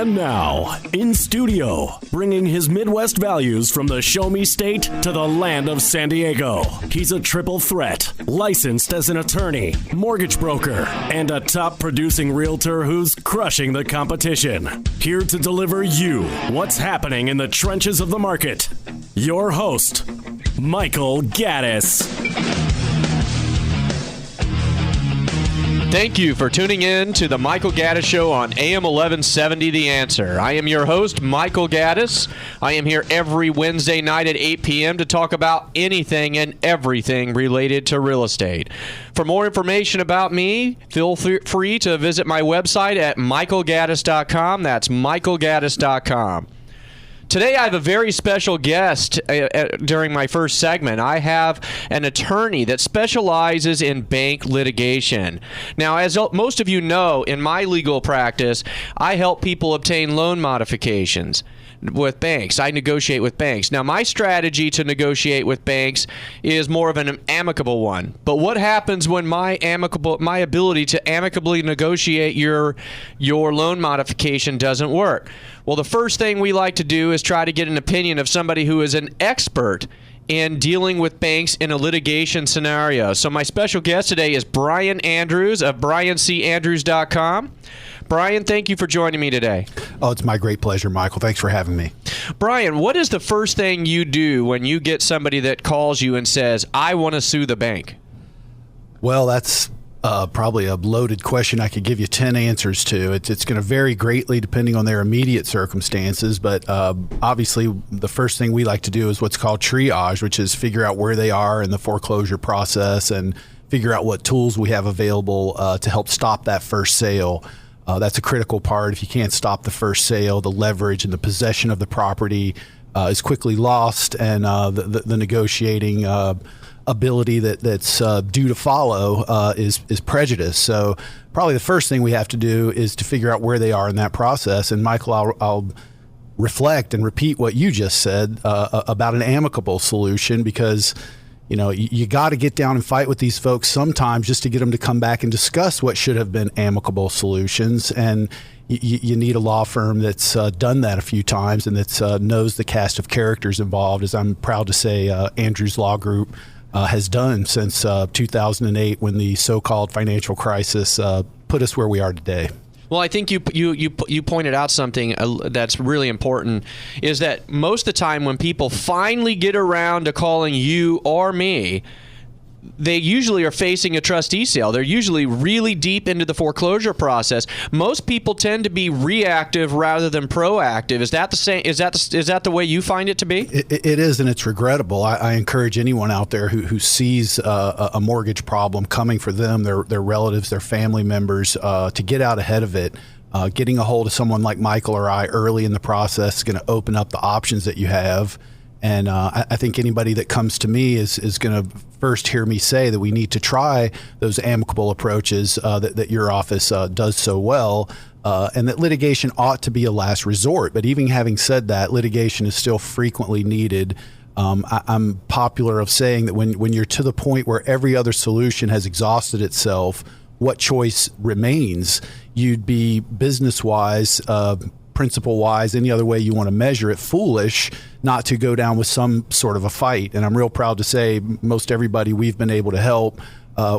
And now, in studio, bringing his Midwest values from the Show Me State to the land of San Diego. He's a triple threat, licensed as an attorney, mortgage broker, and a top producing realtor who's crushing the competition. Here to deliver you what's happening in the trenches of the market. Your host, Michael Gaddis. Thank you for tuning in to the Michael Gaddis Show on AM 1170 The Answer. I am your host, Michael Gaddis. I am here every Wednesday night at 8 p.m. to talk about anything and everything related to real estate. For more information about me, feel free to visit my website at michaelgaddis.com. That's michaelgaddis.com. Today, I have a very special guest during my first segment. I have an attorney that specializes in bank litigation. Now, as most of you know, in my legal practice, I help people obtain loan modifications with banks. I negotiate with banks. Now, my strategy to negotiate with banks is more of an amicable one. But what happens when my ability to amicably negotiate your loan modification doesn't work? Well, the first thing we like to do is try to get an opinion of somebody who is an expert in dealing with banks in a litigation scenario. So my special guest today is Brian Andrews of briancandrews.com. Brian, thank you for joining me today. Oh, it's my great pleasure, Michael. Thanks for having me. Brian, what is the first thing you do when you get somebody that calls you and says, I want to sue the bank? Well, that's probably a loaded question. I could give you 10 answers to. It's going to vary greatly depending on their immediate circumstances, but obviously the first thing we like to do is what's called triage, which is figure out where they are in the foreclosure process and figure out what tools we have available to help stop that first sale. That's a critical part. If you can't stop the first sale, the leverage and the possession of the property is quickly lost, and the negotiating ability that's due to follow is prejudice. So probably the first thing we have to do is to figure out where they are in that process. And Michael, I'll reflect and repeat what you just said about an amicable solution, because you got to get down and fight with these folks sometimes just to get them to come back and discuss what should have been amicable solutions. And you need a law firm that's done that a few times and that knows the cast of characters involved, as I'm proud to say Andrews Law Group has done since 2008, when the so-called financial crisis put us where we are today. Well, I think you pointed out something that's really important, is that most of the time when people finally get around to calling you or me, they usually are facing a trustee sale. They're usually really deep into the foreclosure process. Most people tend to be reactive rather than proactive. Is that the same? Is that the way you find it to be? It is, and it's regrettable. I encourage anyone out there who sees a mortgage problem coming for them, their relatives, their family members, to get out ahead of it. Getting a hold of someone like Michael or I early in the process is going to open up the options that you have. And I think anybody that comes to me is going to first hear me say that we need to try those amicable approaches that your office does so well, and that litigation ought to be a last resort. But even having said that, litigation is still frequently needed. I'm popular of saying that when you're to the point where every other solution has exhausted itself, what choice remains? You'd be business-wise, principle-wise, any other way you want to measure it, foolish not to go down with some sort of a fight. And I'm real proud to say most everybody we've been able to help,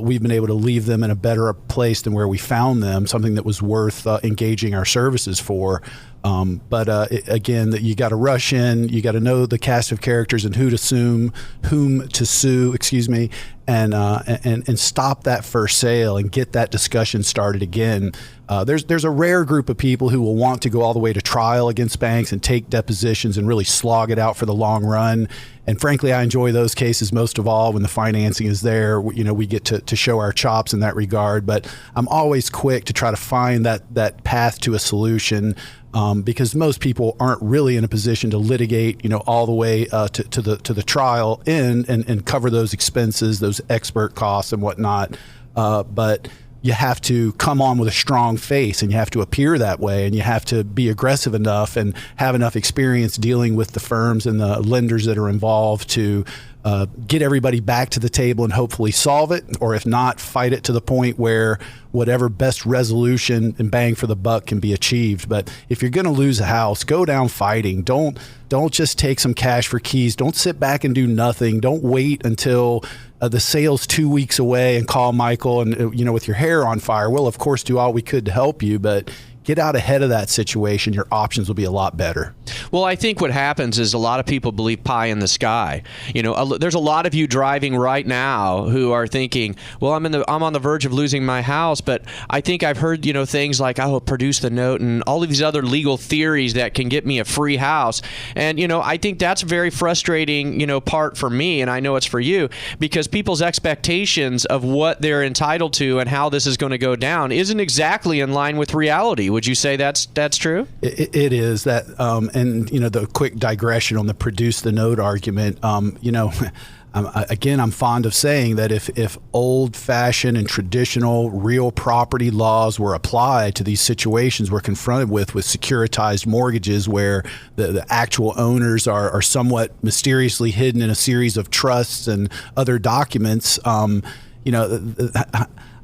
we've been able to leave them in a better place than where we found them, something that was worth engaging our services for. Again, that you got to rush in, you got to know the cast of characters and whom to sue, and stop that first sale and get that discussion started again. There's a rare group of people who will want to go all the way to trial against banks and take depositions and really slog it out for the long run. And frankly, I enjoy those cases most of all when the financing is there. We get to show our chops in that regard. But I'm always quick to try to find that path to a solution. Because most people aren't really in a position to litigate, all the way to the trial and cover those expenses, those expert costs and whatnot. But you have to come on with a strong face, and you have to appear that way, and you have to be aggressive enough and have enough experience dealing with the firms and the lenders that are involved to get everybody back to the table and hopefully solve it, or if not, fight it to the point where whatever best resolution and bang for the buck can be achieved. But if you're going to lose a house, go down fighting. Don't just take some cash for keys. Don't sit back and do nothing. Don't wait until the sale's 2 weeks away and call Michael and, with your hair on fire. We'll, of course, do all we could to help you, but get out ahead of that situation. Your options will be a lot better. Well, I think what happens is a lot of people believe pie in the sky. There's a lot of you driving right now who are thinking, well, I'm on the verge of losing my house, but I think I've heard, things like, oh, produce the note and all of these other legal theories that can get me a free house. And, I think that's a very frustrating, part for me, and I know it's for you, because people's expectations of what they're entitled to and how this is going to go down isn't exactly in line with reality. Would you say that's true? It is that, and the quick digression on the produce the note argument. I'm fond of saying that if old-fashioned and traditional real property laws were applied to these situations we're confronted with securitized mortgages, where the actual owners are somewhat mysteriously hidden in a series of trusts and other documents,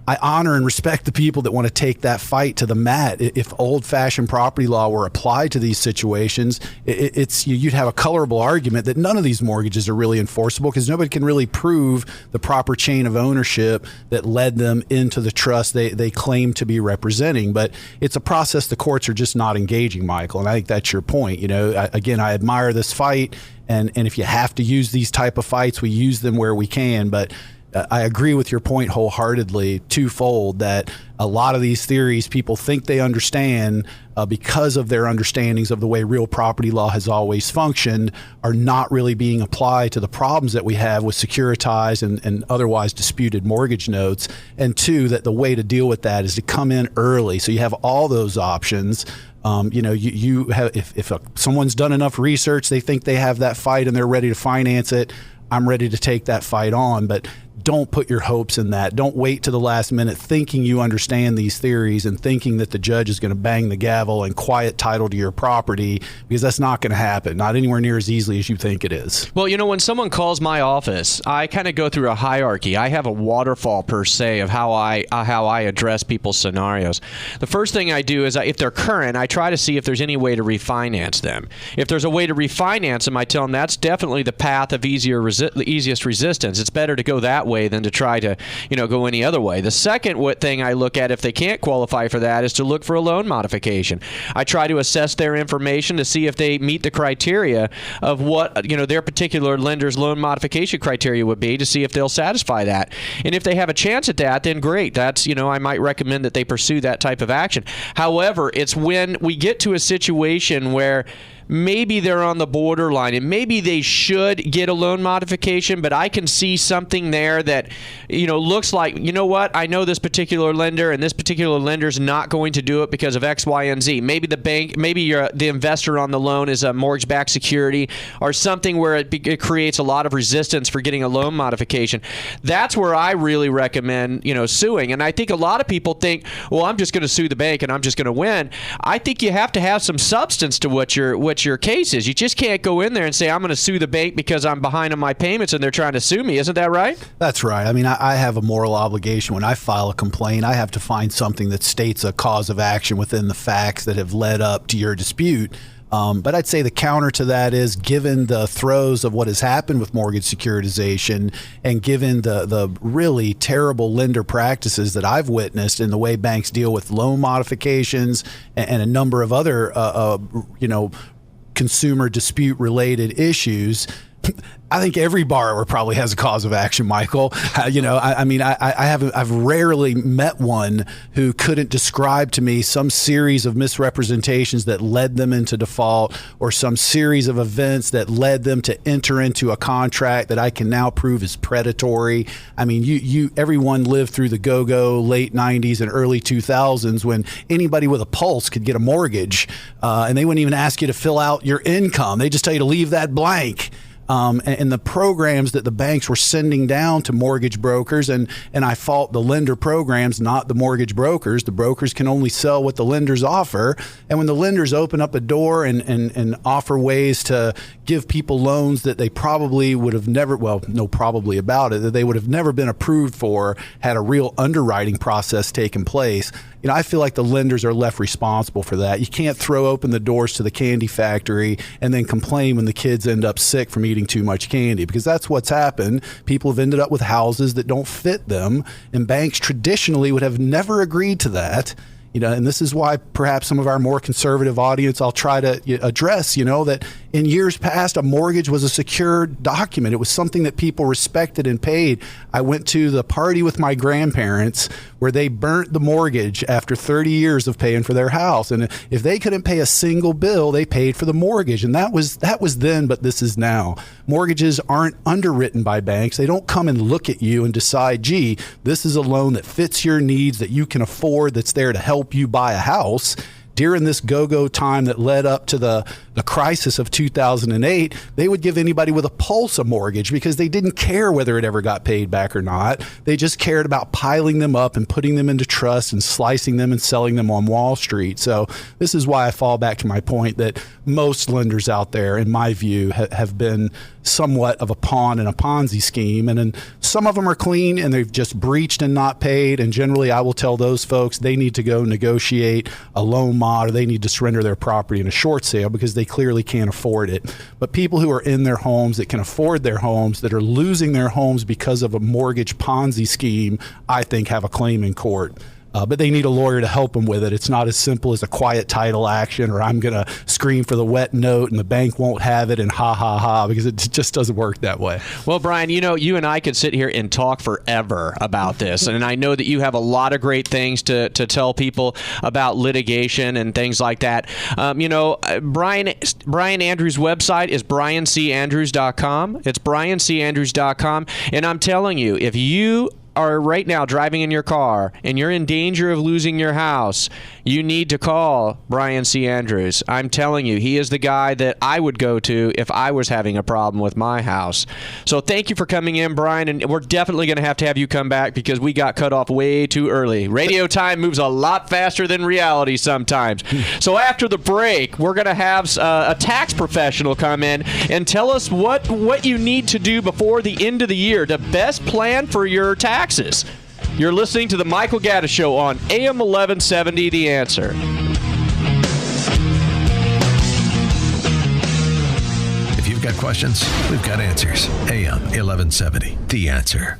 I honor and respect the people that want to take that fight to the mat. If old-fashioned property law were applied to these situations, you'd have a colorable argument that none of these mortgages are really enforceable, because nobody can really prove the proper chain of ownership that led them into the trust they claim to be representing. But it's a process the courts are just not engaging, Michael, and I think that's your point. I admire this fight, and if you have to use these type of fights, we use them where we can, but I agree with your point wholeheartedly, twofold, that a lot of these theories people think they understand because of their understandings of the way real property law has always functioned are not really being applied to the problems that we have with securitized and otherwise disputed mortgage notes. And two, that the way to deal with that is to come in early. So you have all those options. You have, if someone's done enough research, they think they have that fight and they're ready to finance it, I'm ready to take that fight on. But don't put your hopes in that. Don't wait to the last minute thinking you understand these theories and thinking that the judge is going to bang the gavel and quiet title to your property, because that's not going to happen. Not anywhere near as easily as you think it is. Well, when someone calls my office, I kind of go through a hierarchy. I have a waterfall, per se, of how I address people's scenarios. The first thing I do is, if they're current, I try to see if there's any way to refinance them. If there's a way to refinance them, I tell them that's definitely the path of easiest resistance. It's better to go that way than to try to, go any other way. The second thing I look at, if they can't qualify for that, is to look for a loan modification. I try to assess their information to see if they meet the criteria of what, their particular lender's loan modification criteria would be, to see if they'll satisfy that. And if they have a chance at that, then great. That's, I might recommend that they pursue that type of action. However, it's when we get to a situation where maybe they're on the borderline and maybe they should get a loan modification, but I can see something there that, looks like, what, I know this particular lender, and this particular lender's not going to do it because of X, Y, and Z. Maybe the bank, maybe the investor on the loan is a mortgage-backed security or something where it creates a lot of resistance for getting a loan modification. That's where I really recommend, suing. And I think a lot of people think, well, I'm just going to sue the bank and I'm just going to win. I think you have to have some substance to what your case is. You just can't go in there and say, I'm going to sue the bank because I'm behind on my payments and they're trying to sue me. Isn't that right? That's right. I mean, I have a moral obligation. When I file a complaint, I have to find something that states a cause of action within the facts that have led up to your dispute. But I'd say the counter to that is, given the throes of what has happened with mortgage securitization and given the really terrible lender practices that I've witnessed in the way banks deal with loan modifications and a number of other, consumer dispute related issues, I think every borrower probably has a cause of action, Michael. I've rarely met one who couldn't describe to me some series of misrepresentations that led them into default, or some series of events that led them to enter into a contract that I can now prove is predatory. I mean, everyone lived through the go-go late 90s and early 2000s when anybody with a pulse could get a mortgage, and they wouldn't even ask you to fill out your income. They just tell you to leave that blank. and the programs that the banks were sending down to mortgage brokers. And I fault the lender programs, not the mortgage brokers. The brokers can only sell what the lenders offer. And when the lenders open up a door and offer ways to give people loans that they probably would have never, well, no probably about it, that they would have never been approved for had a real underwriting process taken place, I feel like the lenders are left responsible for that. You can't throw open the doors to the candy factory and then complain when the kids end up sick from eating too much candy, because that's what's happened. People have ended up with houses that don't fit them, and banks traditionally would have never agreed to that. And this is why perhaps some of our more conservative audience I'll try to address, that in years past, a mortgage was a secure document. It was something that people respected and paid. I went to the party with my grandparents where they burnt the mortgage after 30 years of paying for their house. And if they couldn't pay a single bill, they paid for the mortgage. And that was then, but this is now. Mortgages aren't underwritten by banks. They don't come and look at you and decide, gee, this is a loan that fits your needs, that you can afford, that's there to help you buy a house. During this go-go time that led up to the crisis of 2008, they would give anybody with a pulse a mortgage because they didn't care whether it ever got paid back or not. They just cared about piling them up and putting them into trust and slicing them and selling them on Wall Street. So this is why I fall back to my point that most lenders out there, in my view, have been somewhat of a pawn in a Ponzi scheme. And then some of them are clean and they've just breached and not paid. And generally, I will tell those folks they need to go negotiate a loan mod, or they need to surrender their property in a short sale because they clearly can't afford it. But people who are in their homes, that can afford their homes, that are losing their homes because of a mortgage Ponzi scheme, I think have a claim in court. But they need a lawyer to help them with it. It's not as simple as a quiet title action, or I'm going to scream for the wet note and the bank won't have it and ha, ha, ha, because it just doesn't work that way. Well, Brian, you and I could sit here and talk forever about this. And I know that you have a lot of great things to tell people about litigation and things like that. Brian Andrews' website is briancandrews.com. It's briancandrews.com. And I'm telling you, if you are right now driving in your car and you're in danger of losing your house, you need to call Brian C. Andrews. I'm telling you, he is the guy that I would go to if I was having a problem with my house. So thank you for coming in, Brian, and we're definitely going to have you come back because we got cut off way too early. Radio time moves a lot faster than reality sometimes. So after the break, we're going to have a tax professional come in and tell us what you need to do before the end of the year to best plan for your taxes. You're listening to the Michael Gaddis Show on AM 1170, The Answer. If you've got questions, we've got answers. AM 1170, The Answer.